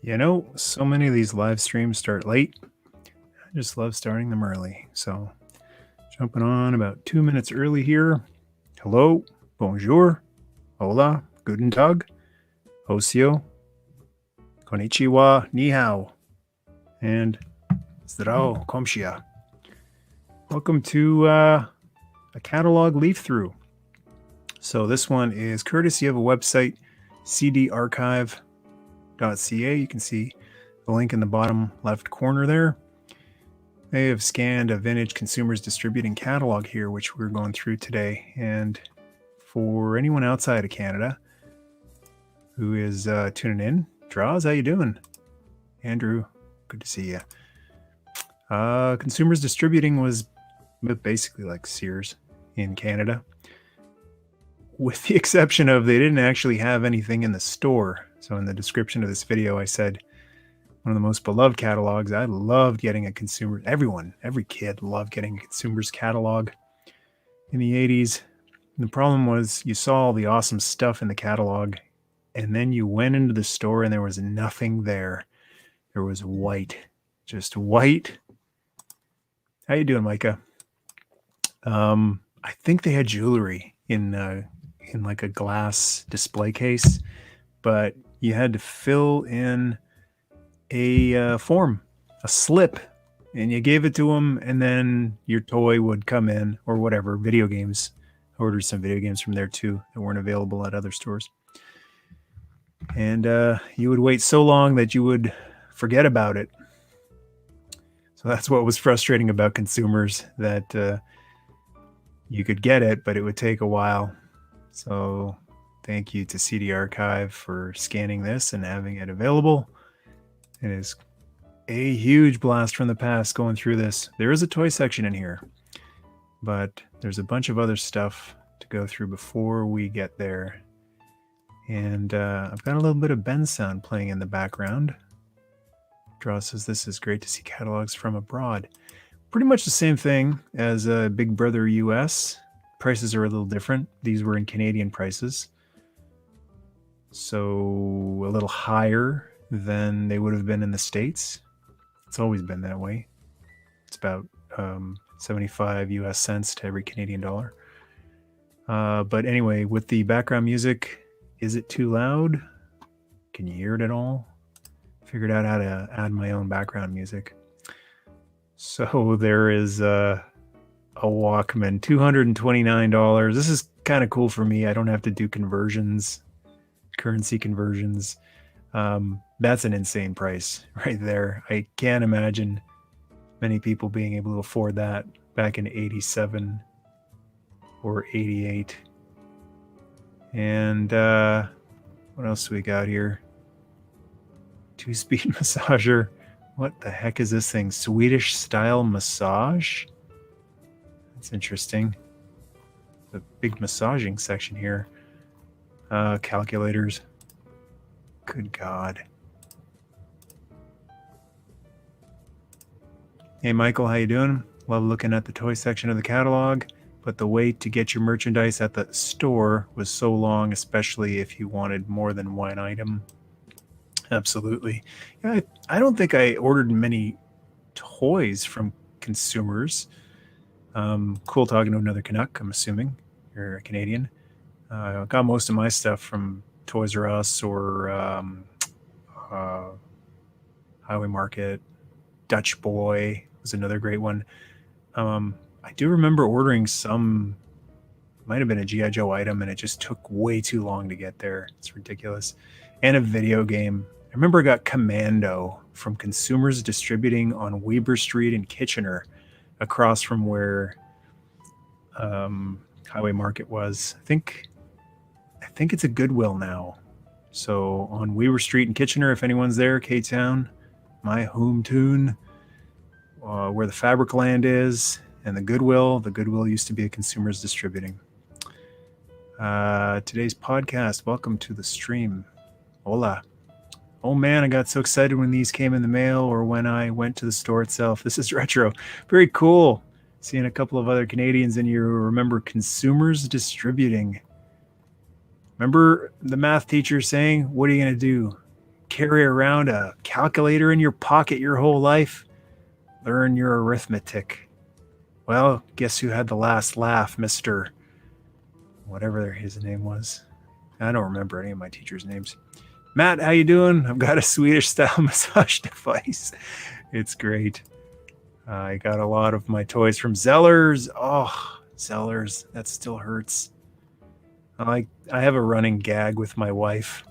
You know, so many of these live streams start late. I just love starting them early. So, jumping on about 2 minutes early here. Hello, bonjour, hola, guten tag, hosio, konnichiwa, ni hao, and zdravo, komshia. Welcome to a catalog leaf through. So, this one is courtesy of a website, cdarchive.ca. You can see the link in the bottom left corner there. They have scanned a vintage consumers distributing catalog here, which we're going through today. And for anyone outside of Canada who is tuning in, Draws, how you doing? Andrew, good to see you. Consumers distributing was basically like Sears in Canada, with the exception of they didn't actually have anything in the store. So in the description of this video, I said, one of the most beloved catalogs. I loved getting a consumer. Every kid loved getting a consumer's catalog in the 80s. And the problem was you saw all the awesome stuff in the catalog, and then you went into the store and there was nothing there. There was white, just white. How you doing, Micah? I think they had jewelry in like a glass display case, but you had to fill in a form, a slip, and you gave it to them, and then your toy would come in, or whatever. Video games. I ordered some video games from there too that weren't available at other stores. And you would wait so long that you would forget about it. So that's what was frustrating about consumers, that you could get it, but it would take a while. So thank you to CD Archive for scanning this and having it available. It is a huge blast from the past going through this. There is a toy section in here, but there's a bunch of other stuff to go through before we get there. And I've got a little bit of Bensound playing in the background. Draw says this is great to see catalogs from abroad. Pretty much the same thing as Big Brother US. Prices are a little different. These were in Canadian prices, so a little higher than they would have been in the States. It's always been that way. It's about 75 US cents to every Canadian dollar. But anyway, with the background music, is it too loud? Can you hear it at all? Figured out how to add my own background music. So there is a Walkman, $229. This is kind of cool for me. I don't have to do conversions, currency conversions. That's an insane price right there. I can't imagine many people being able to afford that back in 87 or 88. And what else do we got here? 2-speed massager. What the heck is this thing? Swedish style massage? That's interesting. The big massaging section here. Calculators. Good God. Hey, Michael, how you doing? Love looking at the toy section of the catalog, but the wait to get your merchandise at the store was so long, especially if you wanted more than one item. Absolutely. Yeah, I don't think I ordered many toys from consumers. Cool talking to another Canuck, I'm assuming. You're a Canadian. I got most of my stuff from Toys R Us or Highway Market. Dutch Boy was another great one. I do remember ordering some, might have been a G.I. Joe item, and it just took way too long to get there. It's ridiculous. And a video game. I remember I got Commando from Consumers Distributing on Weber Street in Kitchener, across from where Highway Market was. I think it's a Goodwill now. So on Weber Street in Kitchener, if anyone's there, K-Town, my home tune, where the Fabric Land is, and the Goodwill used to be a Consumers Distributing. Today's podcast, welcome to the stream. Hola. Oh man, I got so excited when these came in the mail or when I went to the store itself. This is retro. Very cool. Seeing a couple of other Canadians in here who remember Consumers Distributing. Remember the math teacher saying, what are you going to do? carry around a calculator in your pocket your whole life? Learn your arithmetic. Well, guess who had the last laugh, Mr. whatever his name was. I don't remember any of my teachers' names. Matt, how you doing? I've got a Swedish-style massage device. It's great. I got a lot of my toys from Zellers. Oh, Zellers, that still hurts. I have a running gag with my wife.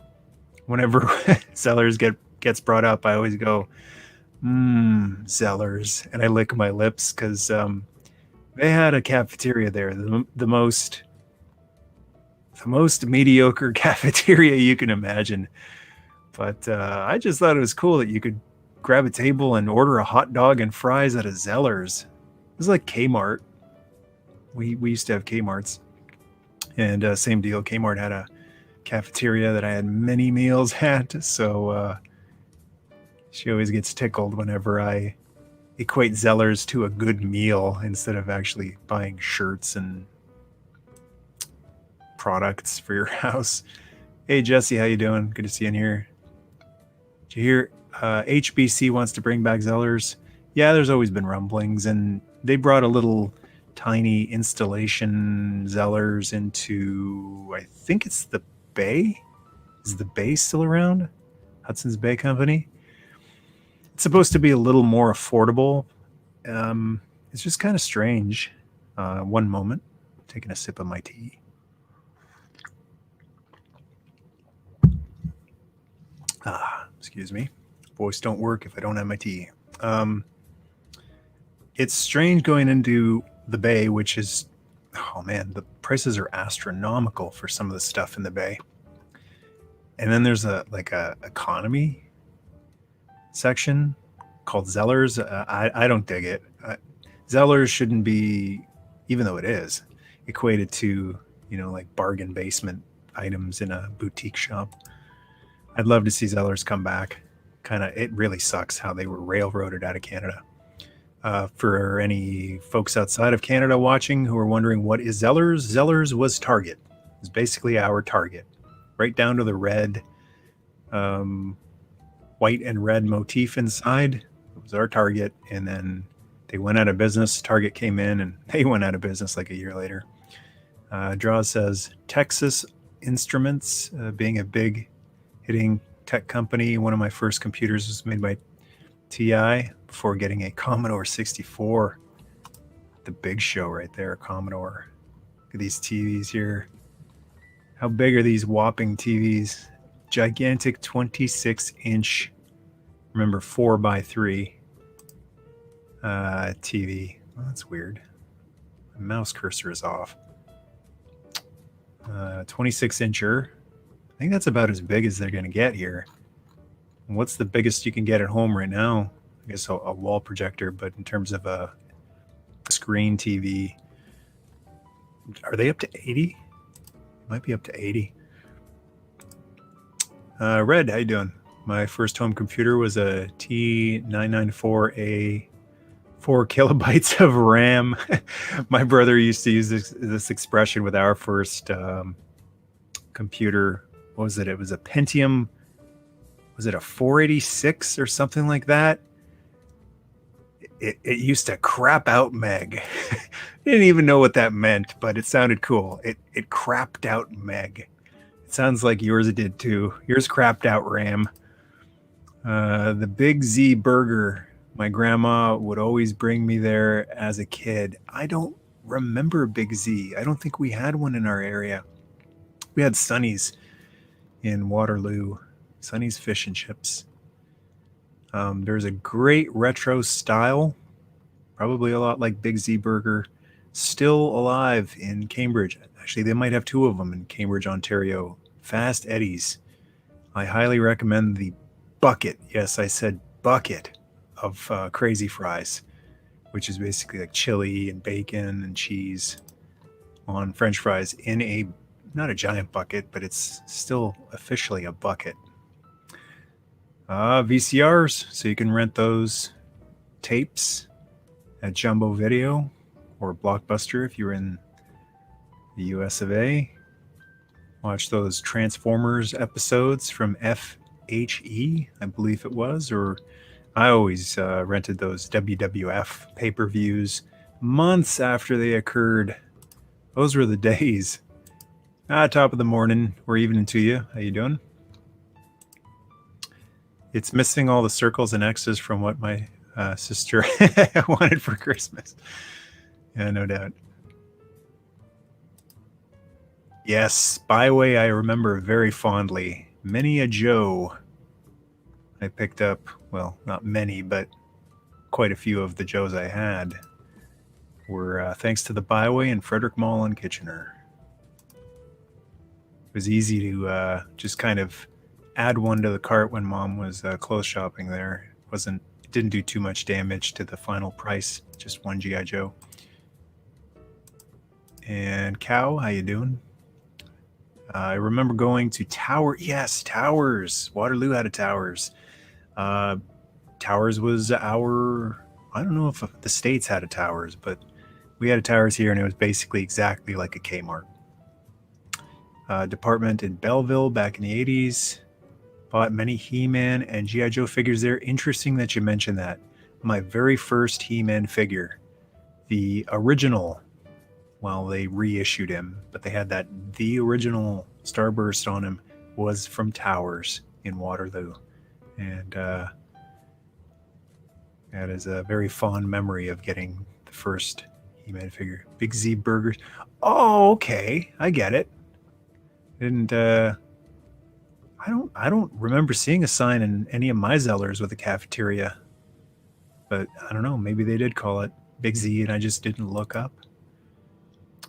Whenever Zellers gets brought up, I always go, Zellers, and I lick my lips because they had a cafeteria there, the most mediocre cafeteria you can imagine. But I just thought it was cool that you could grab a table and order a hot dog and fries at a Zellers. It was like Kmart. We used to have Kmarts. And same deal, Kmart had a cafeteria that I had many meals at. So she always gets tickled whenever I equate Zellers to a good meal instead of actually buying shirts and products for your house. Hey Jesse, how you doing? Good to see you in here. Did you hear HBC wants to bring back Zellers? Yeah, there's always been rumblings, and they brought a little tiny installation Zellers into, I think it's the Bay. Is the Bay still around? Hudson's Bay Company. It's supposed to be a little more affordable. It's just kind of strange. One moment, taking a sip of my tea. Excuse me. Voice don't work if I don't have my tea. It's strange going into the Bay, which is, oh man, the prices are astronomical for some of the stuff in the Bay. And then there's a economy section called Zellers. I don't dig it. Zellers shouldn't be, even though it is, equated to, like bargain basement items in a boutique shop. I'd love to see Zellers come back. It really sucks how they were railroaded out of Canada. For any folks outside of Canada watching who are wondering what is Zellers, Zellers was Target. It's basically our Target, right down to the red, white and red motif inside. It was our Target, and then they went out of business. Target came in, and they went out of business like a year later. Draw says Texas Instruments, being a big hitting tech company. One of my first computers was made by TI before getting a Commodore 64. The big show right there, Commodore. Look at these TVs here. How big are these whopping TVs? Gigantic 26-inch, remember 4x3 TV. Well, that's weird. My mouse cursor is off. 26-incher. I think that's about as big as they're going to get here. And what's the biggest you can get at home right now? I guess a wall projector, but in terms of a screen TV, are they up to 80? Might be up to 80. Red, how you doing? My first home computer was a T994A, 4 kilobytes of RAM. My brother used to use this expression with our first computer. What was it? It was a Pentium. Was it a 486 or something like that? It used to crap out meg. Didn't even know what that meant, but it sounded cool. It crapped out meg. It sounds like yours did too. Yours crapped out RAM. The Big Z Burger. My grandma would always bring me there as a kid. I don't remember Big Z. I don't think we had one in our area. We had Sonny's in Waterloo. Sonny's Fish and Chips. There's a great retro style, probably a lot like Big Z Burger, still alive in Cambridge. Actually, they might have 2 of them in Cambridge, Ontario. Fast Eddie's. I highly recommend the bucket. Yes, I said bucket of crazy fries, which is basically like chili and bacon and cheese on French fries in a, not a giant bucket, but it's still officially a bucket. VCRs, so you can rent those tapes at Jumbo Video or Blockbuster if you're in the US of A. Watch those Transformers episodes from HE, I believe it was, or I always rented those WWF pay-per-views months after they occurred. Those were the days. Top of the morning or evening to you. How you doing? It's missing all the circles and X's from what my sister wanted for Christmas. Yeah, no doubt. Yes, Byway I remember very fondly. Many a Joe I picked up. Well, not many, but quite a few of the Joes I had were thanks to the Byway and Frederick Mall in Kitchener. It was easy to just kind of add one to the cart when Mom was clothes shopping there. It didn't do too much damage to the final price. Just one GI Joe. And Cow, how you doing? I remember going to Tower. Yes, Towers. Waterloo had a Towers. Towers was our. I don't know if the States had a Towers, but we had a Towers here, and it was basically exactly like a Kmart. Department in Belleville back in the 80s. Bought many He-Man and G.I. Joe figures there. Interesting that you mentioned that. My very first He-Man figure, the original, well, they reissued him, but they had the original Starburst on him was from Towers in Waterloo. And that is a very fond memory of getting the first He-Man figure. Big Z Burgers. Oh, okay. I get it. And I don't remember seeing a sign in any of my Zellers with a cafeteria. But I don't know, maybe they did call it Big Z and I just didn't look up.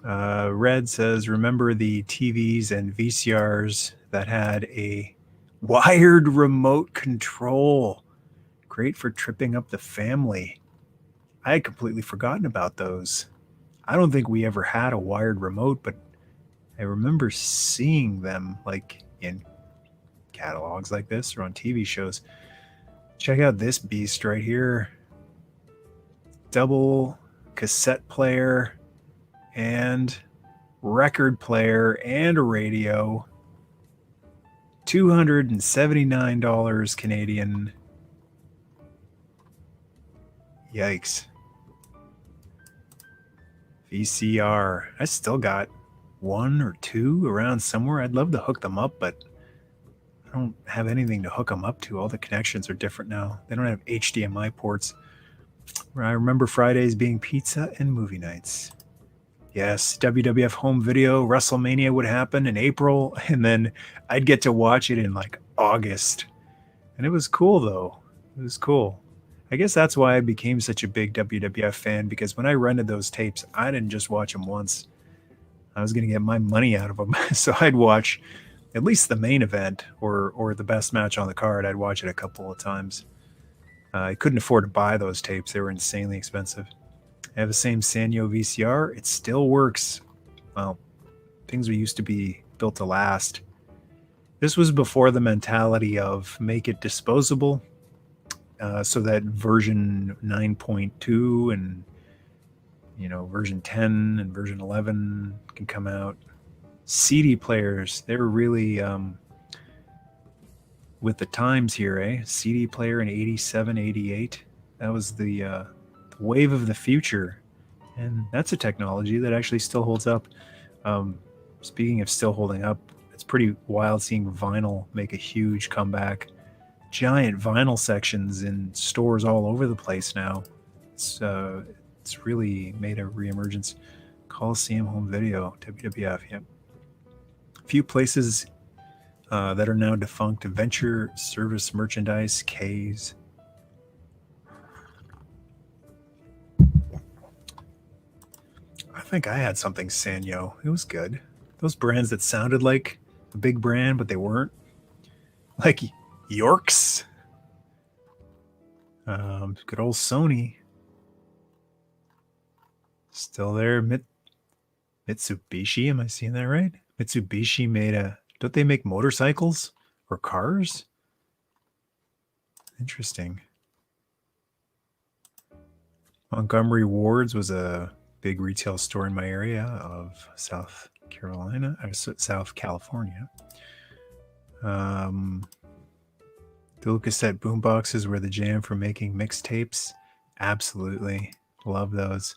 Red says, remember the TVs and VCRs that had a wired remote control. Great for tripping up the family. I had completely forgotten about those. I don't think we ever had a wired remote, but I remember seeing them like in catalogs like this or on TV shows. Check out this beast right here. Double cassette player and record player and a radio. $279 Canadian. Yikes. VCR. I still got one or two around somewhere. I'd love to hook them up, but I don't have anything to hook them up to. All the connections are different now. They don't have HDMI ports. I remember Fridays being pizza and movie nights. Yes, WWF home video, WrestleMania would happen in April, and then I'd get to watch it in like August. And it was cool, though. It was cool. I guess that's why I became such a big WWF fan, because when I rented those tapes, I didn't just watch them once. I was going to get my money out of them. So I'd watch at least the main event or the best match on the card. I'd watch it a couple of times. I couldn't afford to buy those tapes. They were insanely expensive. I have the same Sanyo VCR. It still works. Well, things used to be built to last. This was before the mentality of make it disposable, so that version 9.2 and version 10 and version 11 can come out. CD players, they were really with the times here, eh? CD player in 87, 88. That was the wave of the future. And that's a technology that actually still holds up. Speaking of still holding up, it's pretty wild seeing vinyl make a huge comeback. Giant vinyl sections in stores all over the place now. It's really made a reemergence. Coliseum Home Video, WWF, yep. A few places that are now defunct. Venture Service Merchandise, K's. I think I had something Sanyo. It was good. Those brands that sounded like a big brand, but they weren't. Like Yorks. Good old Sony. Still there. Mitsubishi, am I seeing that right? Mitsubishi don't they make motorcycles or cars? Interesting. Montgomery Ward's was a big retail store in my area of South California. Dual cassette boomboxes were the jam for making mixtapes. Absolutely. Love those.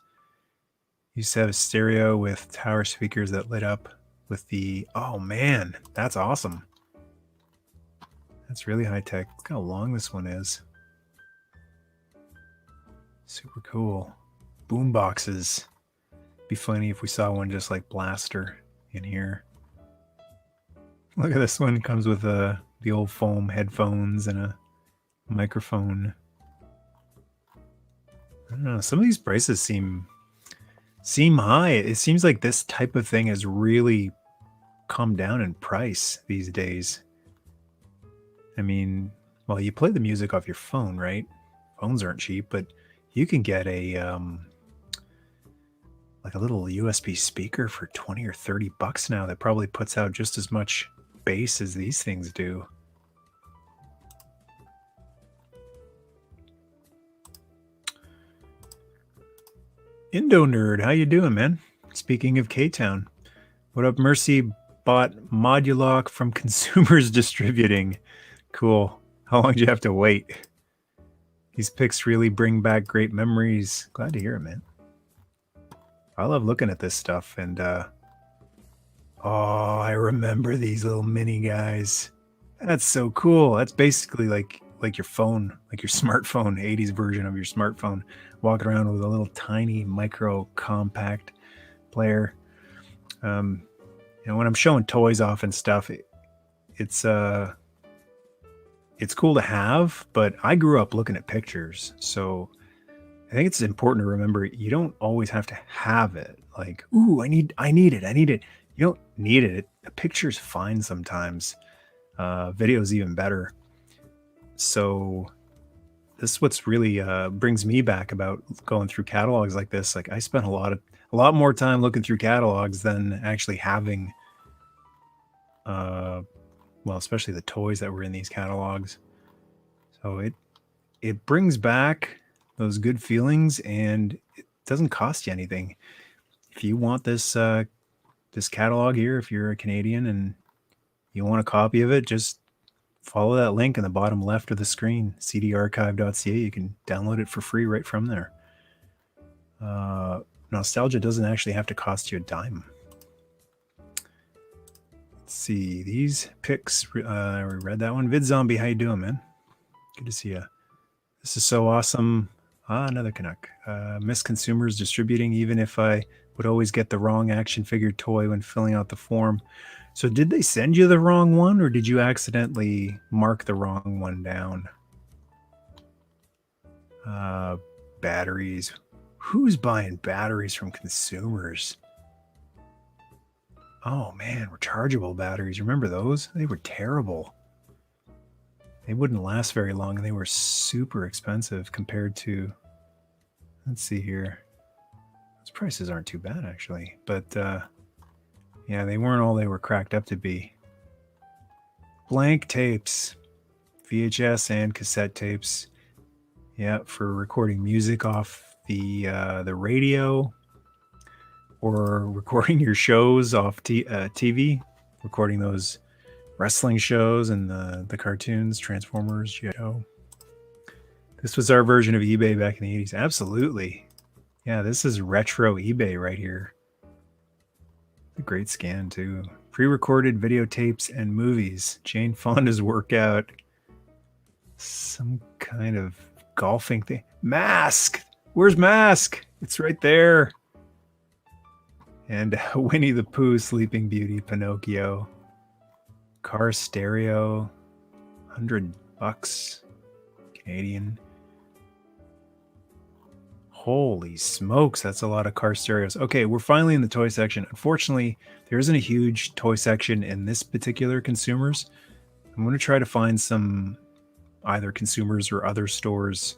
Used to have a stereo with tower speakers that lit up with the... Oh, man. That's awesome. That's really high tech. Look how long this one is. Super cool. Boomboxes. Be funny if we saw one just like Blaster in here. Look at this one. It comes with the old foam headphones and a microphone. I don't know. Some of these prices seem high. It seems like this type of thing has really come down in price these days. I mean, well, you play the music off your phone, right? Phones aren't cheap, but you can get a like a little USB speaker for 20 or 30 bucks now that probably puts out just as much bass as these things do. Indo Nerd, how you doing, man? Speaking of K-Town, what up, Mercy? Bought Modulock from Consumers Distributing. Cool. How long do you have to wait? These pics really bring back great memories. Glad to hear it, man. I love looking at this stuff, and oh, I remember these little mini guys. That's so cool. That's basically like your phone, like your smartphone, 80s version of your smartphone, walking around with a little tiny micro compact player. You know, when I'm showing toys off and stuff, it's cool to have, but I grew up looking at pictures, so I think it's important to remember you don't always have to have it. Like, ooh, I need it. You don't need it. A picture's fine sometimes. Video's even better. So this is what's really brings me back about going through catalogs like this. Like, I spent a lot more time looking through catalogs than actually having well, especially the toys that were in these catalogs. So it brings back those good feelings, and it doesn't cost you anything. If you want this this catalog here, if you're a Canadian and you want a copy of it, just follow that link in the bottom left of the screen, cdarchive.ca. You can download it for free right from there. Nostalgia doesn't actually have to cost you a dime. Let's see, these pics, we read that one. VidZombie, how you doing, man? Good to see you. This is so awesome. Another Canuck. Miss Consumers Distributing, even if I would always get the wrong action figure toy when filling out the form. So did they send you the wrong one, or did you accidentally mark the wrong one down? Batteries. Who's buying batteries from Consumers? Oh man, rechargeable batteries. Remember those? They were terrible. They wouldn't last very long, and they were super expensive compared to... Let's see here. Those prices aren't too bad, actually. But, yeah, they weren't all they were cracked up to be. Blank tapes. VHS and cassette tapes. Yeah, for recording music off the radio, or recording your shows off TV, recording those wrestling shows and the cartoons, Transformers, G.I. Joe. This was our version of eBay back in the 80s. Absolutely. Yeah, this is retro eBay right here. A great scan, too. Pre-recorded videotapes and movies. Jane Fonda's workout. Some kind of golfing thing. Mask! Where's Mask? It's right there. And Winnie the Pooh, Sleeping Beauty, Pinocchio. Car stereo. $100 Canadian. Holy smokes, that's a lot of car stereos. Okay, we're finally in the toy section. Unfortunately, there isn't a huge toy section in this particular Consumers. I'm going to try to find some either Consumers or other stores,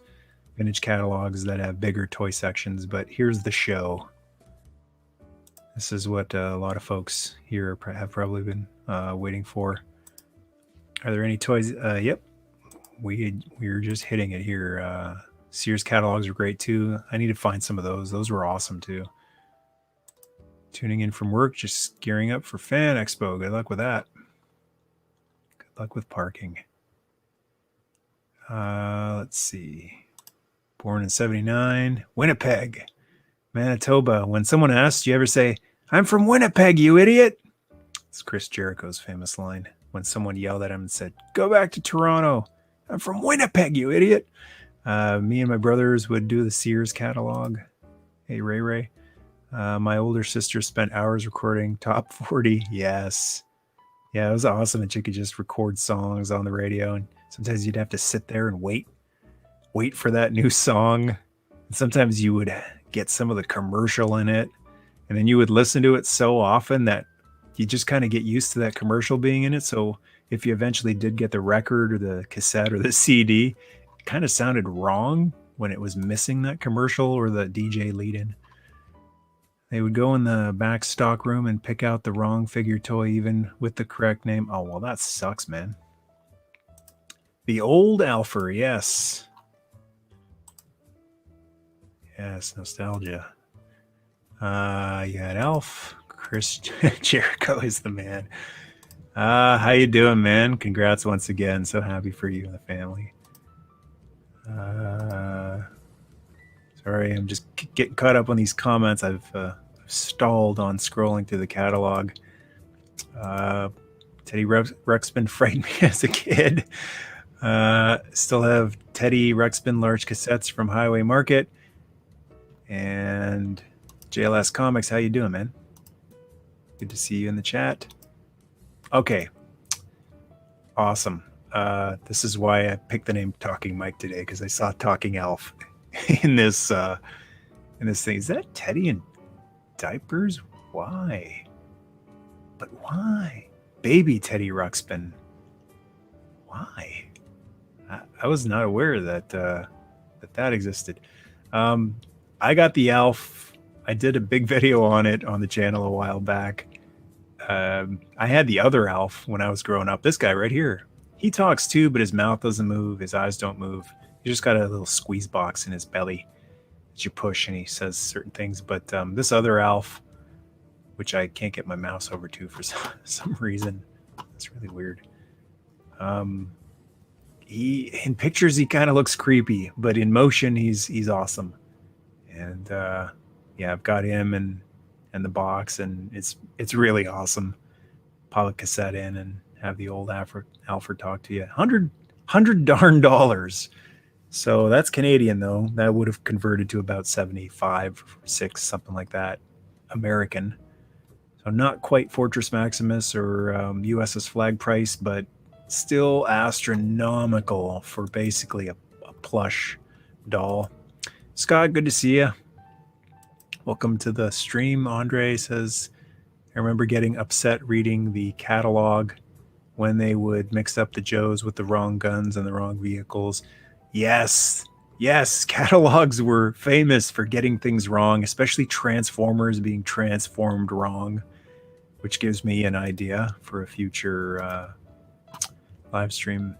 vintage catalogs that have bigger toy sections, but here's the show. This is what a lot of folks here have probably been waiting for. Are there any toys? Yep, we're just hitting it here. Sears catalogs are great too. I need to find some of those. Those were awesome too. Tuning in from work, just gearing up for Fan Expo. Good luck with that. Good luck with parking. Let's see. Born in 79. Winnipeg, Manitoba. When someone asks, do you ever say, I'm from Winnipeg, you idiot? It's Chris Jericho's famous line when someone yelled at him and said, go back to Toronto. I'm from Winnipeg, you idiot. Me and my brothers would do the Sears catalog. Hey, Ray Ray. My older sister spent hours recording Top 40. Yes. Yeah, it was awesome that you could just record songs on the radio. And sometimes you'd have to sit there and wait for that new song. And sometimes you would get some of the commercial in it. And then you would listen to it so often that you just kind of get used to that commercial being in it. So if you eventually did get the record or the cassette or the CD, it kind of sounded wrong when it was missing that commercial or the DJ lead in. They would go in the back stock room and pick out the wrong figure toy, even with the correct name. Oh, well, that sucks, man. The old Alpher, yes. Yes, nostalgia. You had Alf. Chris Jericho is the man. How you doing, man? Congrats once again. So happy for you and the family. Sorry, I'm just getting caught up on these comments. I've stalled on scrolling through the catalog. Teddy Ruxpin frightened me as a kid. Still have Teddy Ruxpin large cassettes from Highway Market. And JLS Comics, how you doing, man? Good to see you in the chat. Okay. Awesome. This is why I picked the name Talking Mike today, because I saw Talking Elf in this thing. Is that Teddy in diapers? Why? But why? Baby Teddy Ruxpin. Why? I was not aware that that existed. I got the Alf. I did a big video on it on the channel a while back. I had the other Alf when I was growing up. This guy right here. He talks too, but his mouth doesn't move. His eyes don't move. He just got a little squeeze box in his belly that you push and he says certain things. But this other Alf, which I can't get my mouse over to for some reason. It's really weird. He in pictures he kind of looks creepy, but in motion he's awesome. And yeah, I've got him and the box, and it's really awesome. Pop a cassette in and have the old Alfred talk to you. $100 darn dollars. So that's Canadian though. That would have converted to about 75, 6, something like that, American. So not quite Fortress Maximus or USS Flag price, but still astronomical for basically a plush doll. Scott, good to see you. Welcome to the stream. Andre says, I remember getting upset reading the catalog when they would mix up the Joes with the wrong guns and the wrong vehicles. Yes, catalogs were famous for getting things wrong, especially Transformers being transformed wrong, which gives me an idea for a future live stream.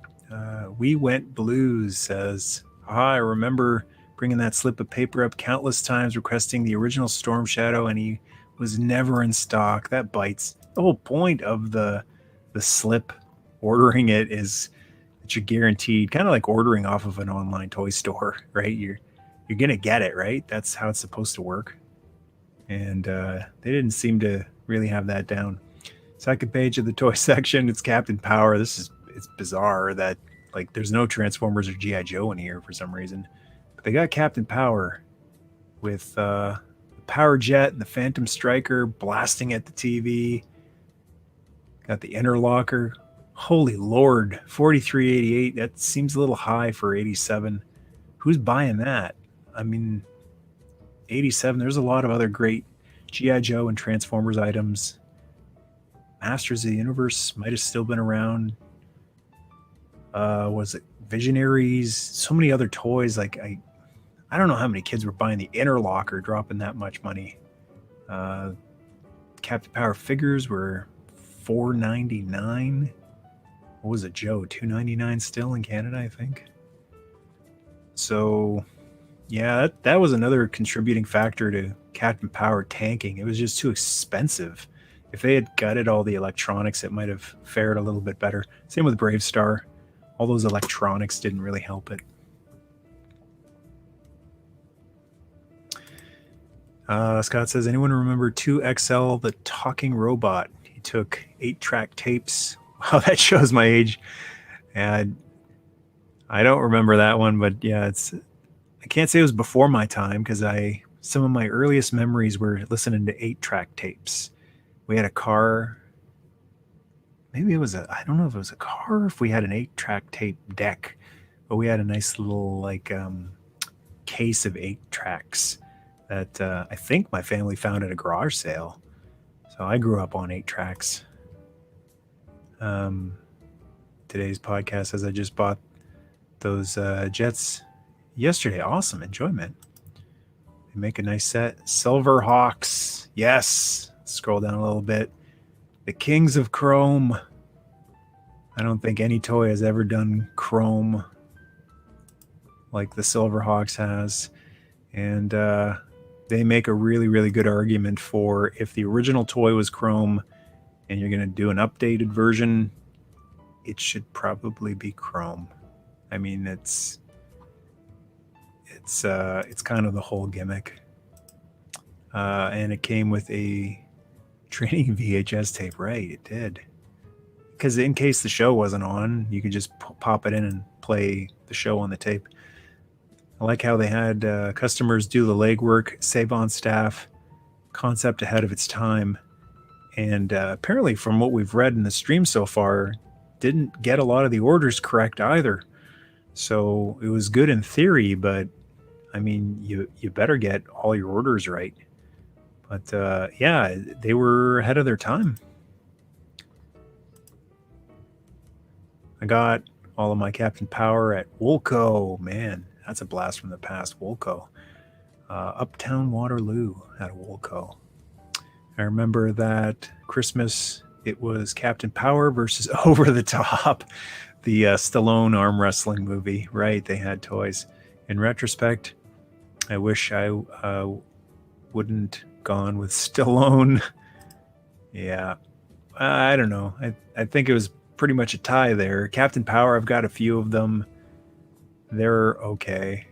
We Went Blues says, I remember bringing that slip of paper up countless times requesting the original Storm Shadow, and he was never in stock. That bites. The whole point of the slip, ordering it, is that you're guaranteed, kind of like ordering off of an online toy store, right? You're gonna get it, right? That's how it's supposed to work. And they didn't seem to really have that down. Second page of the toy section, it's Captain Power. It's bizarre that like there's no Transformers or G.I. Joe in here for some reason. But they got Captain Power with the Power Jet and the Phantom Striker blasting at the TV. Got the Interlocker. Holy Lord, $43.88. That seems a little high for 87. Who's buying that? I mean, 87. There's a lot of other great G.I. Joe and Transformers items. Masters of the Universe might have still been around. Was it Visionaries? So many other toys. Like I don't know how many kids were buying the Interlocker, dropping that much money. Captain Power figures were $4.99. What was it, Joe? $2.99 still in Canada, I think. So, yeah, that was another contributing factor to Captain Power tanking. It was just too expensive. If they had gutted all the electronics, it might have fared a little bit better. Same with Brave Star. all those electronics didn't really help it. Scott says, anyone remember 2XL, the talking robot? He took 8-track tapes. Wow, that shows my age. And I don't remember that one, but yeah, I can't say it was before my time because some of my earliest memories were listening to 8-track tapes. We had a car. Maybe it was I don't know if it was a car or if we had an 8-track tape deck, but we had a nice little case of 8-tracks that I think my family found at a garage sale. So I grew up on 8-tracks. Today's podcast says I just bought those Jets yesterday. Awesome enjoyment. They make a nice set. Silverhawks. Yes. Scroll down a little bit. The Kings of Chrome. I don't think any toy has ever done chrome like the Silverhawks has. And they make a really, really good argument for if the original toy was chrome and you're going to do an updated version, it should probably be chrome. I mean, it's kind of the whole gimmick. And it came with a training VHS tape, right? It did. Because in case the show wasn't on, you could just pop it in and play the show on the tape. I like how they had customers do the legwork, save on staff, concept ahead of its time. And apparently, from what we've read in the stream so far, didn't get a lot of the orders correct either. So it was good in theory, but I mean, you better get all your orders right. But yeah, they were ahead of their time. I got all of my Captain Power at Woolco. Man, that's a blast from the past. Woolco. Uptown Waterloo at Woolco. I remember that Christmas, it was Captain Power versus Over the Top, the Stallone arm wrestling movie, right? They had toys. In retrospect, I wish I wouldn't gone with Stallone. Yeah, I don't know. I think it was pretty much a tie there. Captain Power, I've got a few of them. They're okay.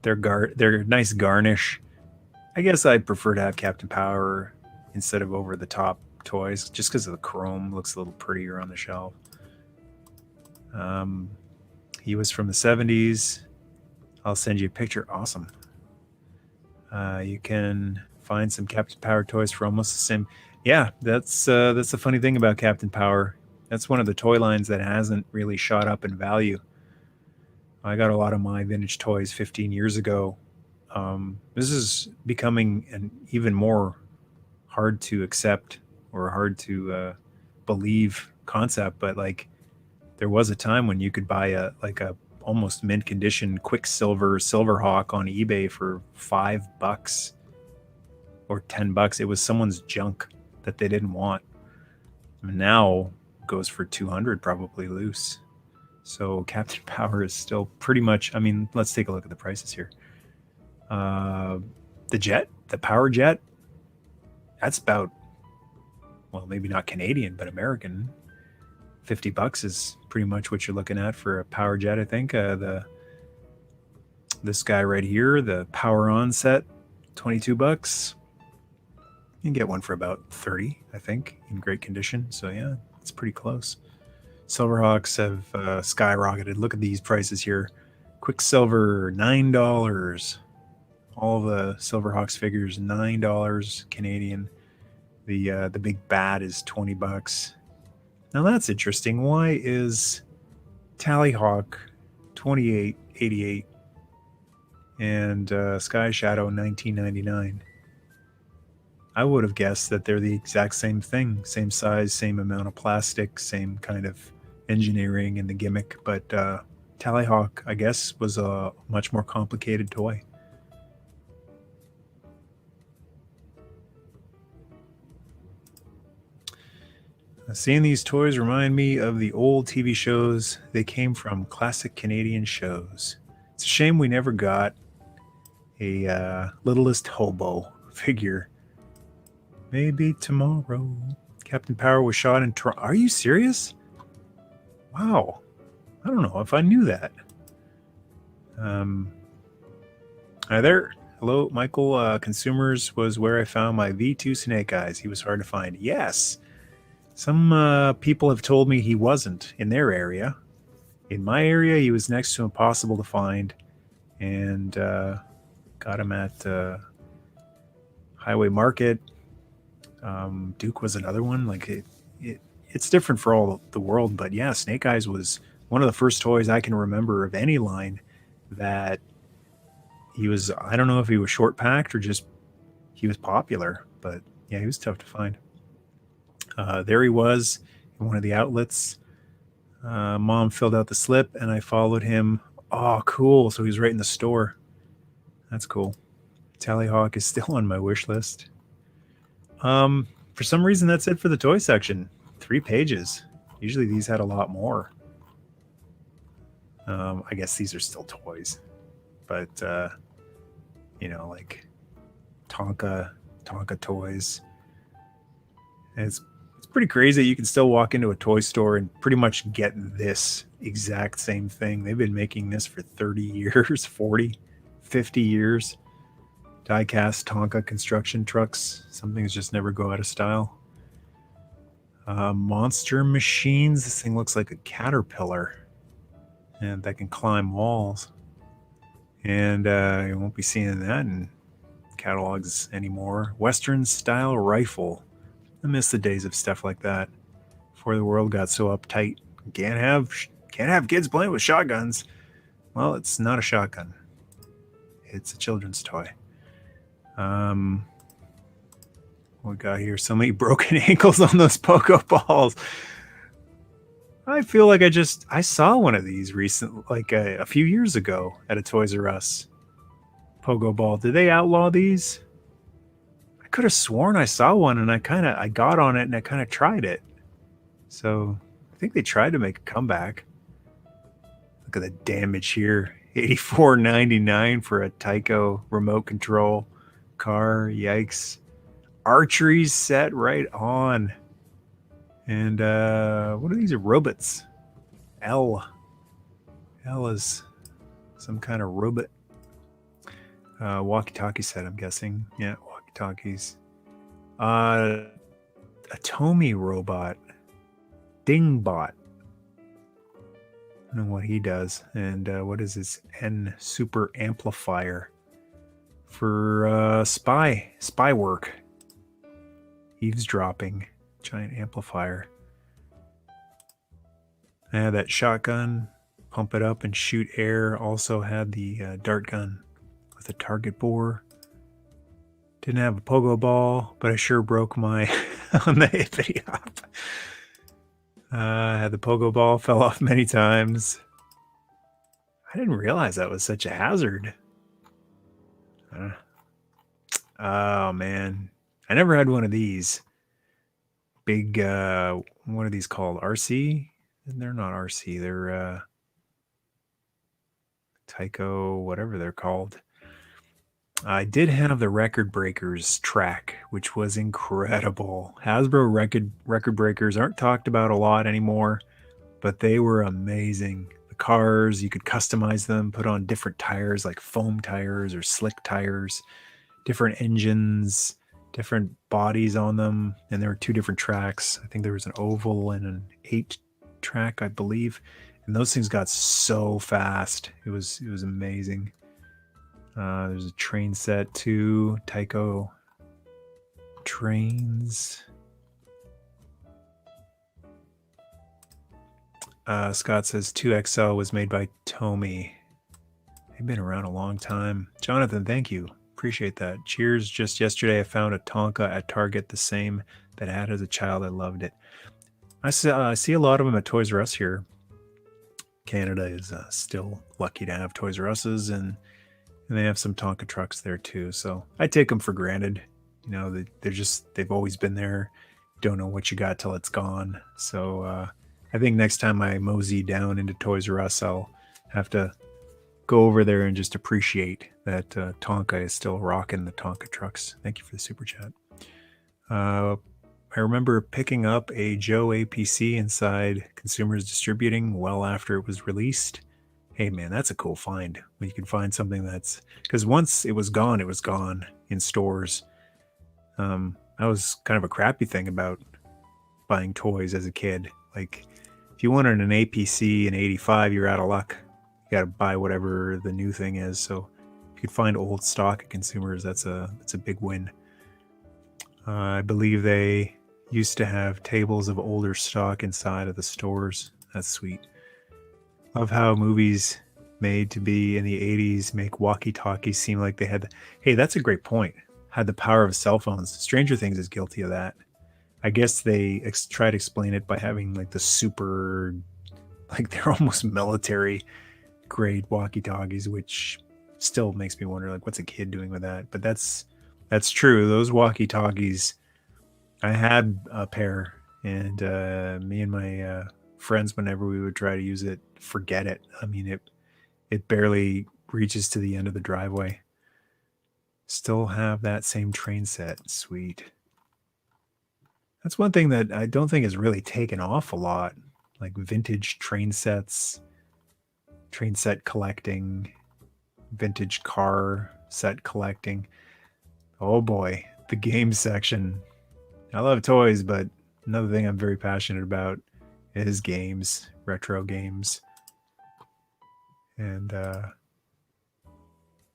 They're nice garnish. I guess I'd prefer to have Captain Power instead of Over the Top toys, just because of the chrome. Looks a little prettier on the shelf. He was from the 70s. I'll send you a picture. Awesome. You can find some Captain Power toys for almost the same. Yeah, that's the funny thing about Captain Power. That's one of the toy lines that hasn't really shot up in value. I got a lot of my vintage toys 15 years ago. This is becoming an even more hard to accept or hard to believe concept, but like there was a time when you could buy a almost mint condition Quicksilver Silverhawk on eBay for $5 or $10. It was someone's junk that they didn't want. Now it goes for $200 probably loose. So Captain Power is still pretty much, I mean, let's take a look at the prices here. The Power Jet, that's about, well, maybe not Canadian, but American. $50 is pretty much what you're looking at for a Power Jet, I think. This guy right here, the Power On set, $22. You can get one for about $30, I think, in great condition. So yeah, it's pretty close. Silverhawks have skyrocketed. Look at these prices here. Quicksilver, $9. All the Silverhawks figures, $9 Canadian. The big bat is $20. Now that's interesting. Why is Tallyhawk $28.88 and Sky Shadow $19.99? I would have guessed that they're the exact same thing, same size, same amount of plastic, same kind of engineering and the gimmick. But Tallyhawk, I guess, was a much more complicated toy. Seeing these toys remind me of the old TV shows. They came from classic Canadian shows. It's a shame we never got a Littlest Hobo figure. Maybe tomorrow. Captain Power was shot in Toronto. Are you serious? Wow. I don't know if I knew that. Hi there. Hello, Michael. Consumers was where I found my V2 Snake Eyes. He was hard to find. Yes. Some people have told me he wasn't in their area. In my area, he was next to impossible to find. And got him at Highway Market. Duke was another one. Like it's different for all the world. But yeah, Snake Eyes was one of the first toys I can remember of any line that he was. I don't know if he was short packed or just he was popular, but yeah, he was tough to find. There he was in one of the outlets. Mom filled out the slip and I followed him. Oh, cool. So he's right in the store. That's cool. Tallyhawk is still on my wish list. For some reason, that's it for the toy section. 3 pages. Usually these had a lot more. I guess these are still toys. But, like Tonka toys. And it's pretty crazy that you can still walk into a toy store and pretty much get this exact same thing. They've been making this for 30 years, 40, 50 years. Die-cast Tonka construction trucks. Some things just never go out of style. Monster machines. This thing looks like a caterpillar. And that can climb walls. And you won't be seeing that in catalogs anymore. Western style rifle. I miss the days of stuff like that. Before the world got so uptight. Can't have kids playing with shotguns. Well, it's not a shotgun. It's a children's toy. We got here so many broken ankles on those pogo balls. I feel like I saw one of these recently, like a few years ago at a Toys R Us. Pogo ball. Did they outlaw these? I could have sworn I saw one and I got on it and I kind of tried it. So I think they tried to make a comeback. Look at the damage here. $84.99 for a Tyco remote control car. Yikes. Archery set right on. And what are these? Robots. L is some kind of robot. Walkie-talkie set, I'm guessing. Yeah, walkie-talkies. A Tomy robot. Dingbot. I don't know what he does. And what is this? N super amplifier for spy work. Eavesdropping. Giant amplifier. I had that shotgun. Pump it up and shoot air. Also had the dart gun with a target bore. Didn't have a pogo ball, but I sure broke my on the hippity hop. Had the pogo ball, fell off many times. I didn't realize that was such a hazard. Oh man, I never had one of these. Big, what are these called? RC? They're not RC. They're Tyco, whatever they're called. I did have the Record Breakers track, which was incredible. Hasbro record breakers aren't talked about a lot anymore, but they were amazing. The cars, you could customize them, put on different tires like foam tires or slick tires, different engines, different bodies on them, and there were 2 different tracks. I think there was an oval and an 8 track, I believe, and those things got so fast. It was amazing. There's a train set too. Tyco trains. Scott says 2XL was made by Tomy. They've been around a long time. Jonathan, thank you. Appreciate that. Cheers. Just yesterday I found a Tonka at Target, the same that I had as a child. I loved it. I see a lot of them at Toys R Us here. Canada is still lucky to have Toys R Us's, and they have some Tonka trucks there too. So I take them for granted. You know, they've always been there. You don't know what you got till it's gone. So I think next time I mosey down into Toys R Us, I'll have to go over there and just appreciate that Tonka is still rocking the Tonka trucks. Thank you for the super chat. Are I remember picking up a Joe APC inside Consumers Distributing well after it was released. Hey man, that's a cool find when you can find something that's, because once it was gone in stores. That was kind of a crappy thing about buying toys as a kid. Like, if you wanted an APC in '85, you're out of luck. You got to buy whatever the new thing is. So if you could find old stock at Consumers, that's a big win. I believe they used to have tables of older stock inside of the stores. That's sweet. Love how movies made to be in the 80s make walkie-talkies seem like they had hey, that's a great point. Had the power of cell phones. Stranger Things is guilty of that. I guess they try to explain it by having like the super, like they're almost military grade walkie-talkies, which still makes me wonder, like, what's a kid doing with that? But that's true. Those walkie-talkies, I had a pair, and me and my friends, whenever we would try to use it, forget it. I mean, it barely reaches to the end of the driveway. Still have that same train set. Sweet. That's one thing that I don't think has really taken off a lot, like vintage train sets, train set collecting, vintage car set collecting. Oh boy, the game section. I love toys, but another thing I'm very passionate about is games, retro games. And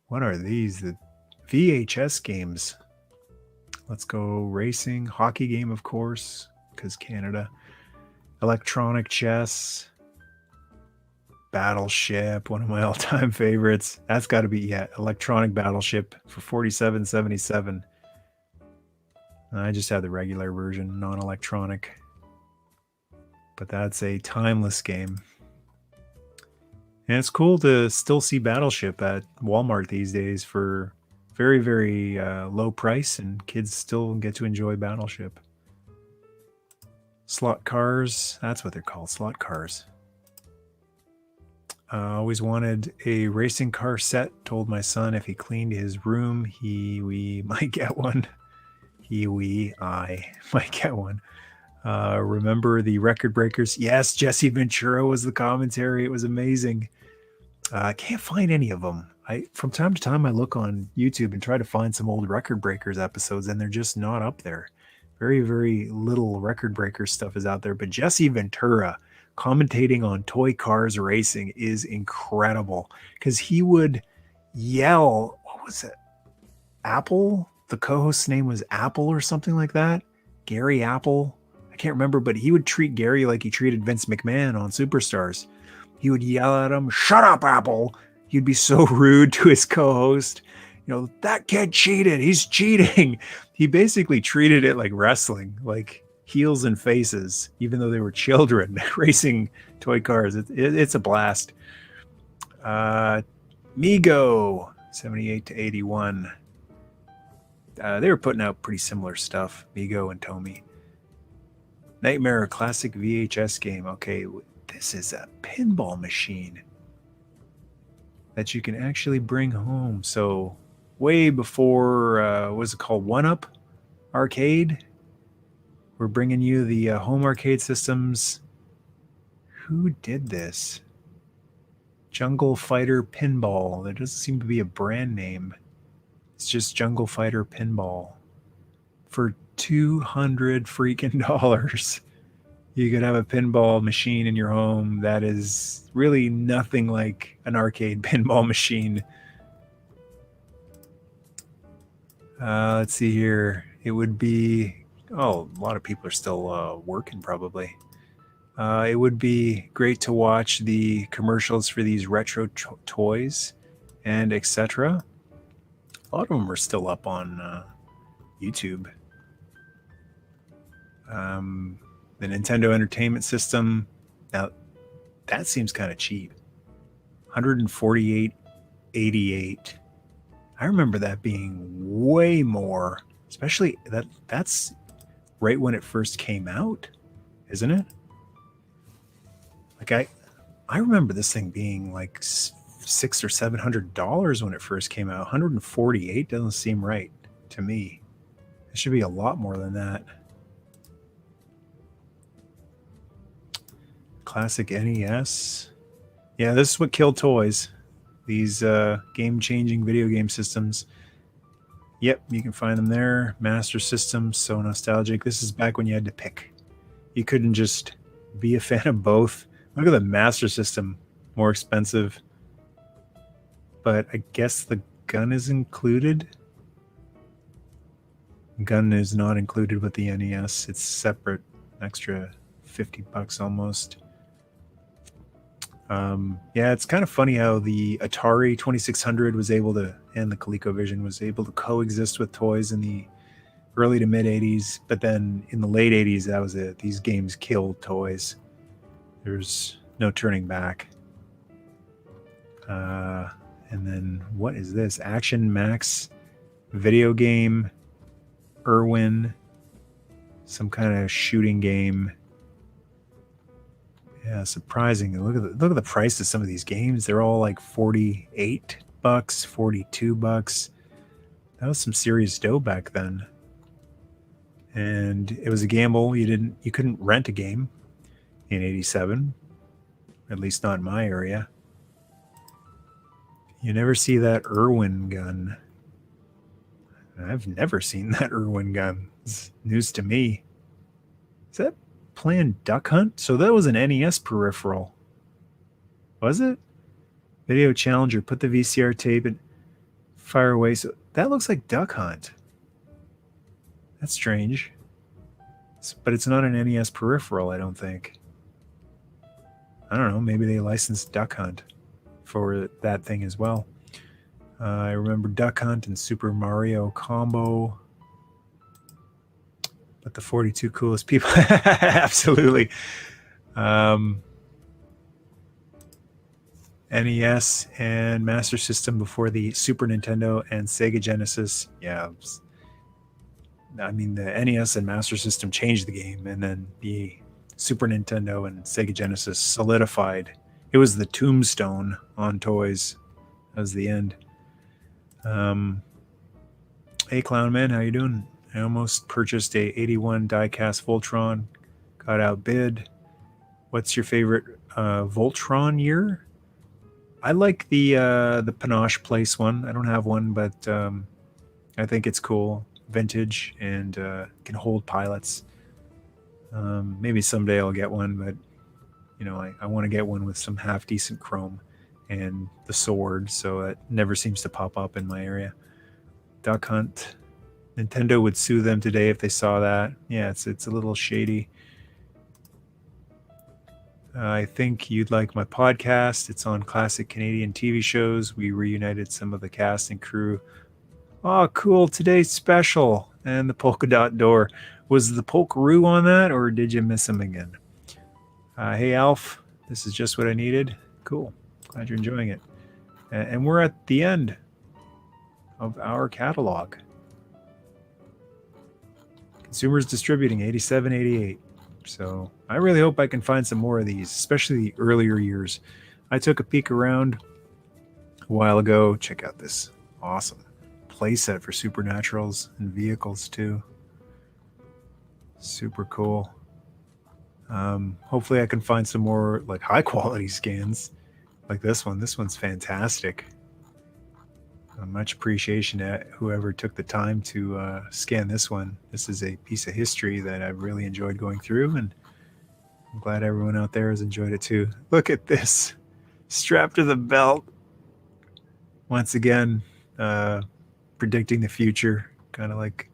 what are these? The VHS games. Let's go racing, hockey game, of course, because Canada. Electronic chess, Battleship, one of my all-time favorites. That's got to be, yeah, Electronic Battleship for $47.77. I just have the regular version, non-electronic. But that's a timeless game. And it's cool to still see Battleship at Walmart these days for very, very low price, and kids still get to enjoy Battleship. Slot cars, that's what they're called, slot cars. Always wanted a racing car set. Told my son if he cleaned his room, we might get one. I might get one. Remember the record breakers? Yes, Jesse Ventura was the commentary. It was amazing. I can't find any of them. From time to time I look on YouTube and try to find some old Record Breakers episodes, and they're just not up there. Very, very little Record Breakers stuff is out there. But Jesse Ventura commentating on toy cars racing is incredible, because he would yell, what was it? Apple? The co-host's name was Apple or something like that. Gary Apple. I can't remember, but he would treat Gary like he treated Vince McMahon on Superstars. He would yell at him, "Shut up, Apple." He'd be so rude to his co-host. You know, that kid cheated. He's cheating. He basically treated it like wrestling, like heels and faces, even though they were children racing toy cars. It's a blast. Mego, 78 to 81. They were putting out pretty similar stuff, Mego and Tomy. Nightmare classic VHS game. Okay, this is a pinball machine that you can actually bring home. So way before, what was it called? 1UP Arcade. We're bringing you the home arcade systems. Who did this? Jungle Fighter Pinball. There doesn't seem to be a brand name. It's just Jungle Fighter Pinball. For $200 freaking dollars. You could have a pinball machine in your home that is really nothing like an arcade pinball machine. Let's see here. It would be, a lot of people are still working probably. It would be great to watch the commercials for these retro toys and etc. A lot of them are still up on YouTube. The Nintendo Entertainment System. Now, that seems kind of cheap. $148.88. I remember that being way more, especially that's right when it first came out, isn't it? Like I remember this thing being like $600 or $700 when it first came out. $148 doesn't seem right to me. It should be a lot more than that. classic NES. Yeah, this is what killed toys. These game-changing video game systems. Yep, you can find them there. Master System, so nostalgic. This is back when you had to pick. You couldn't just be a fan of both. Look at the Master System, more expensive. But I guess the gun is included. Gun is not included with the NES. It's separate, extra $50 almost. Yeah, it's kind of funny how the Atari 2600 was able to, and the ColecoVision was able to coexist with toys in the early to mid 80s, but then in the late 80s, that was it. These games killed toys. There's no turning back. And then what is this? Action Max video game, Irwin, some kind of shooting game. Yeah, surprising. Look at the price of some of these games. They're all like $48, $42. That was some serious dough back then. And it was a gamble. You couldn't rent a game in 87, at least not in my area. You never see that Irwin gun. I've never seen that Irwin gun. It's news to me. Is that playing Duck Hunt? So that was an NES peripheral. Was it? Video Challenger. Put the VCR tape and fire away. So that looks like Duck Hunt. That's strange. But it's not an NES peripheral, I don't think. I don't know. Maybe they licensed Duck Hunt for that thing as well. I remember Duck Hunt and Super Mario Combo. But the 42 coolest people. Absolutely. NES and Master System before the Super Nintendo and Sega Genesis. Yeah. I mean, the NES and Master System changed the game, and then the Super Nintendo and Sega Genesis solidified. It was the tombstone on toys. That was the end. Hey, Clown Man, how you doing? I almost purchased a 81 diecast Voltron. Got outbid. What's your favorite Voltron year? I like the Panache Place one. I don't have one, but I think it's cool. Vintage and can hold pilots. Maybe someday I'll get one, but you know, I want to get one with some half decent chrome and the sword, so it never seems to pop up in my area. Duck Hunt. Nintendo would sue them today if they saw that. Yeah, it's a little shady. I think you'd like my podcast. It's on classic Canadian TV shows. We reunited some of the cast and crew. Oh, cool. Today's special. And the polka dot door. Was the Polkaroo on that, or did you miss him again? Hey, Alf. This is just what I needed. Cool. Glad you're enjoying it. And we're at the end of our catalog. Consumers Distributing, 87, 88. So I really hope I can find some more of these, especially the earlier years. I took a peek around a while ago. Check out this awesome playset for Supernaturals and vehicles too. Super cool. Hopefully I can find some more like high quality scans like this one. This one's fantastic. Much appreciation to whoever took the time to scan this one. This is a piece of history that I've really enjoyed going through, and I'm glad everyone out there has enjoyed it too. Look at this. Strapped to the belt. Once again, predicting the future. Kind of like,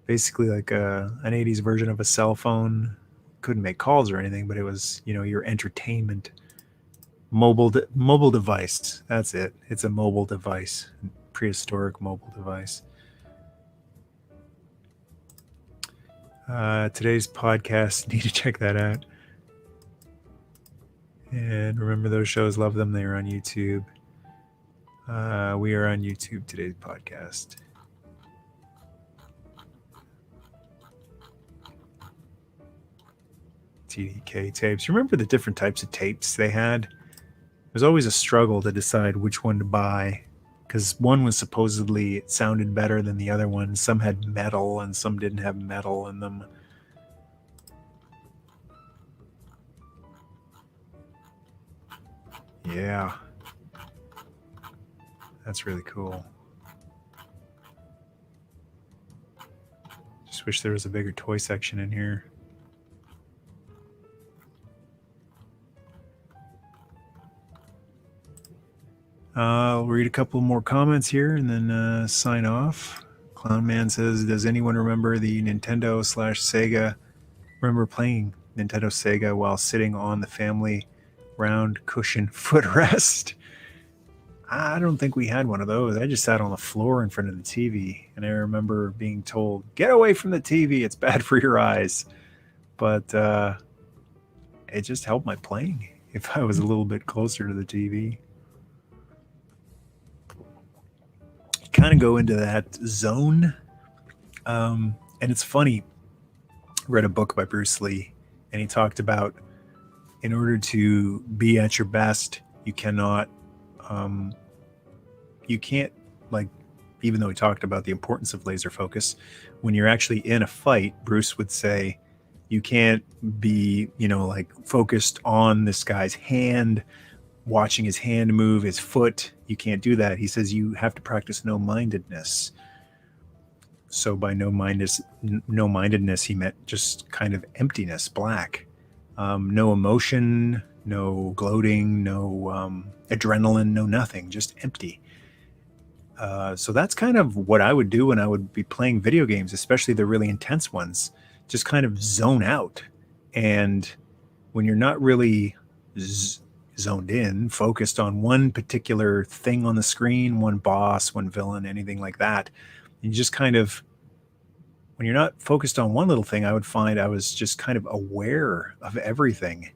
basically like an 80s version of a cell phone. Couldn't make calls or anything, but it was, you know, your entertainment mobile device. That's it. It's a mobile device, prehistoric mobile device. Today's podcast, need to check that out. And remember those shows, love them. They are on YouTube. We are on YouTube. Today's podcast. TDK tapes. Remember the different types of tapes they had? It was always a struggle to decide which one to buy, because one was supposedly, it sounded better than the other one. Some had metal and some didn't have metal in them. Yeah. That's really cool. Just wish there was a bigger toy section in here. I'll read a couple more comments here and then sign off. Clownman says, does anyone remember the Nintendo/Sega? Remember playing Nintendo Sega while sitting on the family round cushion footrest? I don't think we had one of those. I just sat on the floor in front of the TV, and I remember being told, get away from the TV, it's bad for your eyes. But it just helped my playing if I was a little bit closer to the TV. Kind of go into that zone. And it's funny, I read a book by Bruce Lee, and he talked about in order to be at your best, you cannot you can't, like, even though he talked about the importance of laser focus, when you're actually in a fight, Bruce would say you can't be, like focused on this guy's hand, watching his hand move, his foot. You can't do that. He says you have to practice no-mindedness. So by no-mindedness, he meant just kind of emptiness, black. No emotion, no gloating, no adrenaline, no nothing, just empty. So that's kind of what I would do when I would be playing video games, especially the really intense ones. Just kind of zone out. And when you're not really zoned in, focused on one particular thing on the screen, one boss, one villain, anything like that, you just kind of, when you're not focused on one little thing, I would find I was just kind of aware of everything.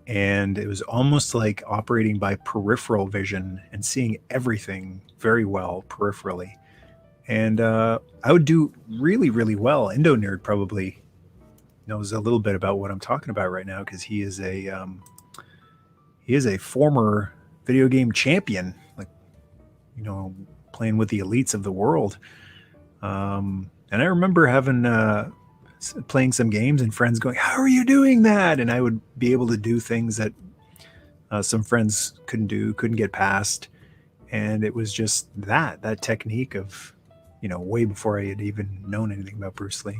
And it was almost like operating by peripheral vision and seeing everything very well peripherally. And I would do really, really well. Indo Nerd probably knows a little bit about what I'm talking about right now, because he is a former video game champion, like, playing with the elites of the world. And I remember having playing some games and friends going, how are you doing that? And I would be able to do things that some friends couldn't get past. And it was just that technique of, way before I had even known anything about Bruce Lee.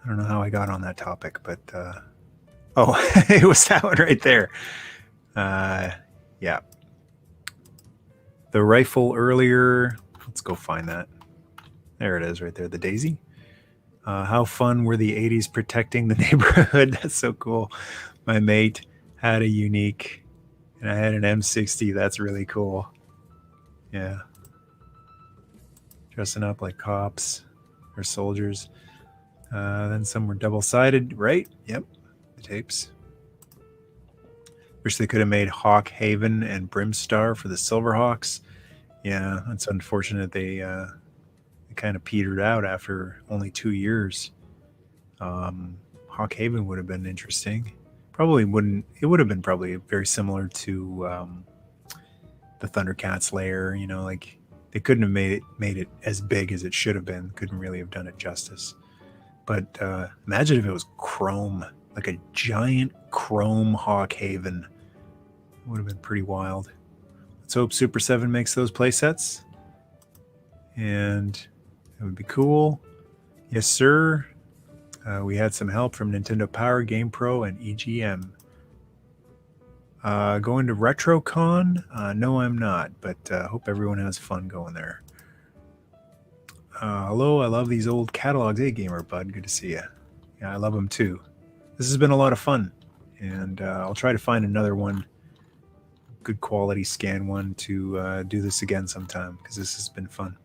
I don't know how I got on that topic, but it was that one right there. Yeah. The rifle earlier, let's go find that. There it is right there, the Daisy. How fun were the 80s protecting the neighborhood? That's so cool. My mate had a Unique, and I had an M60. That's really cool. Yeah. Dressing up like cops or soldiers. Then some were double-sided, right? Yep, the tapes. Wish they could have made Hawk Haven and Brimstar for the Silverhawks. Yeah, it's unfortunate they kind of petered out after only 2 years. Hawk Haven would have been interesting. Probably wouldn't. It would have been probably very similar to the Thundercats lair. Like they couldn't have made it as big as it should have been. Couldn't really have done it justice. But imagine if it was chrome, like a giant chrome Hawk Haven. It would have been pretty wild. Let's hope Super 7 makes those playsets. And it would be cool. Yes, sir. We had some help from Nintendo Power, Game Pro, and EGM. Going to RetroCon? No, I'm not, but hope everyone has fun going there. Hello, I love these old catalogs. Hey, Gamer Bud, good to see you. Yeah, I love them too. This has been a lot of fun, and I'll try to find another one, good quality scan one, to do this again sometime, because this has been fun.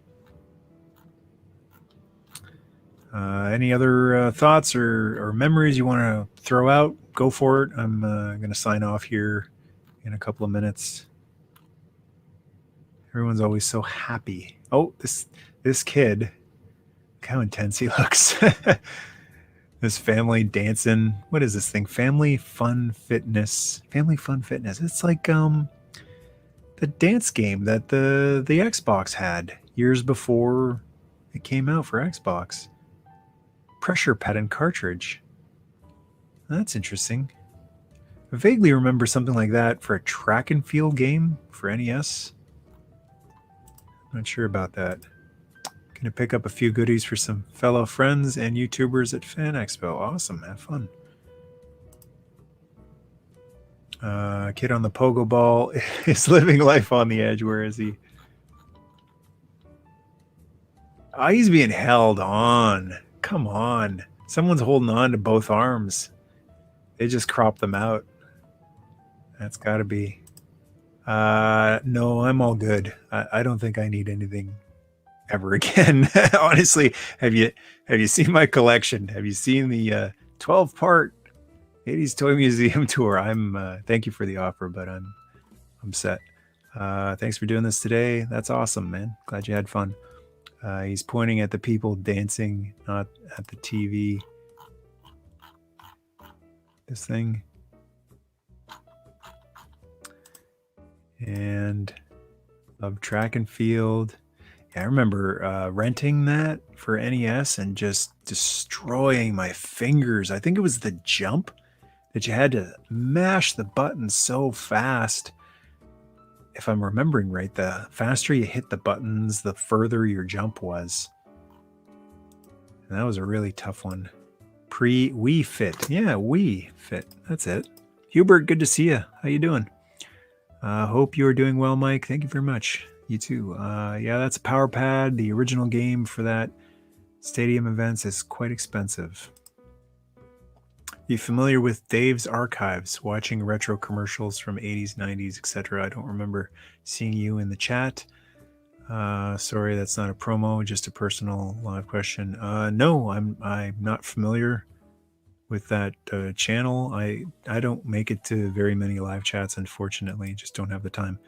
Any other thoughts or memories you want to throw out? Go for it. I'm going to sign off here in a couple of minutes. Everyone's always so happy. Oh, this kid, look how intense he looks. This family dancing. What is this thing? Family Fun Fitness. Family Fun Fitness. It's like the dance game that the Xbox had years before it came out for Xbox. Pressure pad and cartridge. That's interesting. I vaguely remember something like that for a track and field game for NES. Not sure about that. Gonna pick up a few goodies for some fellow friends and YouTubers at Fan Expo. Awesome, have fun. Kid on the pogo ball is living life on the edge. Where is he? Oh, he's being held on. Come on. Someone's holding on to both arms. They just crop them out. That's got to be. No, I'm all good. I don't think I need anything ever again. Honestly, have you seen my collection? Have you seen the 12-part 80s Toy Museum tour? Thank you for the offer, but I'm set. Thanks for doing this today. That's awesome, man. Glad you had fun. He's pointing at the people dancing, not at the TV. This thing. And love track and field. Yeah, I remember renting that for NES and just destroying my fingers. I think it was the jump that you had to mash the buttons so fast. If I'm remembering right, the faster you hit the buttons, the further your jump was. And that was a really tough one. Pre-Wii Fit. Yeah, Wii Fit. That's it. Hubert, good to see you. How you doing? Hope you are doing well, Mike. Thank you very much. You too. Yeah, that's a power pad. The original game for that stadium events is quite expensive. You familiar with Dave's Archives, watching retro commercials from 80s, 90s, etc.? I don't remember seeing you in the chat. Sorry, that's not a promo, just a personal live question. No, I'm not familiar with that channel. I don't make it to very many live chats, unfortunately. Just don't have the time.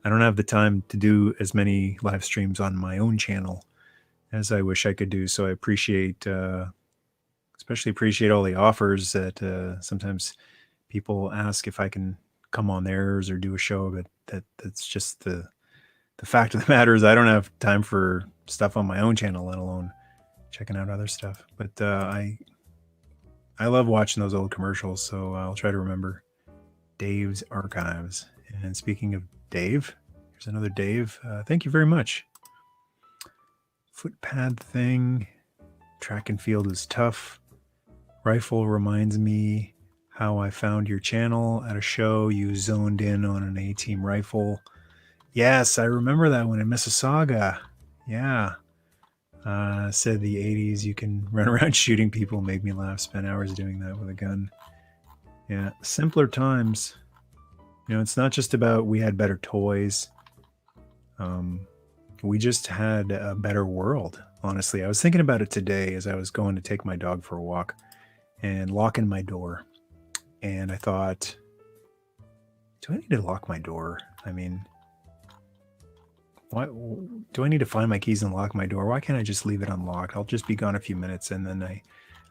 I don't have the time to do as many live streams on my own channel as I wish I could do. So I appreciate, especially appreciate all the offers that sometimes people ask if I can come on theirs or do a show, but that's just the fact of the matter is I don't have time for stuff on my own channel, let alone checking out other stuff. But I love watching those old commercials, so I'll try to remember Dave's Archives. And speaking of Dave, here's another Dave. Thank you very much. Foot pad thing. Track and field is tough. Rifle reminds me how I found your channel at a show. You zoned in on an A-team rifle. Yes, I remember that one in Mississauga. Yeah. Said the 80s, you can run around shooting people. Made me laugh. Spent hours doing that with a gun. Yeah, simpler times. You know, it's not just about we had better toys. We just had a better world, honestly. I was thinking about it today as I was going to take my dog for a walk and locking my door. And I thought, do I need to lock my door? I mean, why do I need to find my keys and lock my door? Why can't I just leave it unlocked? I'll just be gone a few minutes. And then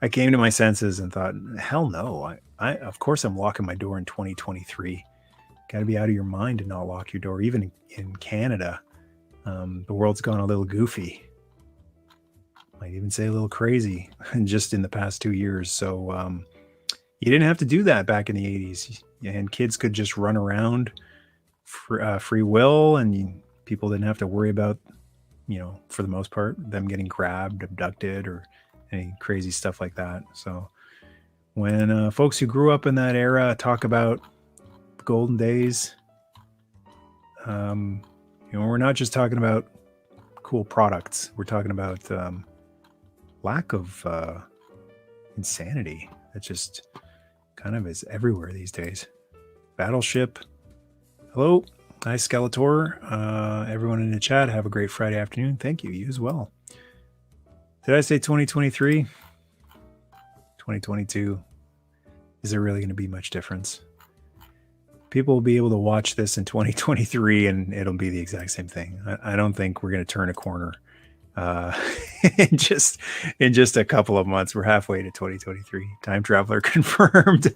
I came to my senses and thought, hell no. I of course I'm locking my door in 2023. Got to be out of your mind to not lock your door. Even in Canada, the world's gone a little goofy. Might even say a little crazy just in the past 2 years. So you didn't have to do that back in the 80s. And kids could just run around free will, and people didn't have to worry about, you know, for the most part, them getting grabbed, abducted, or any crazy stuff like that. So when folks who grew up in that era talk about the golden days, you know, we're not just talking about cool products. We're talking about lack of insanity that just kind of is everywhere these days. Battleship. Hello. Hi, Skeletor. Everyone in the chat, have a great Friday afternoon. Thank you. You as well. Did I say 2023? 2022. Is there really going to be much difference? People will be able to watch this in 2023 and it'll be the exact same thing. I don't think we're going to turn a corner in just a couple of months. We're halfway to 2023. Time traveler confirmed.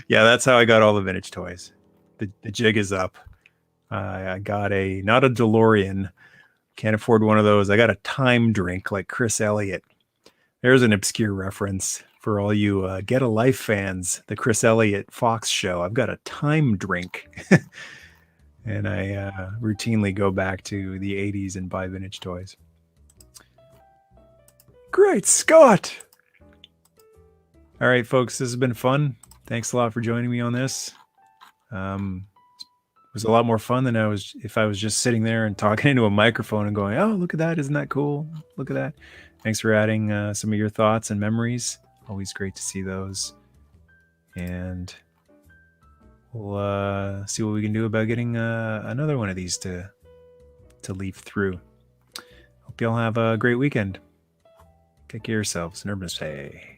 Yeah, that's how I got all the vintage toys. The jig is up. I got not a DeLorean. Can't afford one of those. I got a time drink like Chris Elliott. There's an obscure reference For all you Get a Life fans, the Chris Elliott Fox show, I've got a time drink. And I routinely go back to the 80s and buy vintage toys. Great Scott! All right, folks, this has been fun. Thanks a lot for joining me on this. It was a lot more fun than if I was just sitting there and talking into a microphone and going, oh, look at that. Isn't that cool? Look at that. Thanks for adding some of your thoughts and memories. Always great to see those. And we'll see what we can do about getting another one of these to leaf through. Hope y'all have a great weekend. Take care of yourselves. Namaste.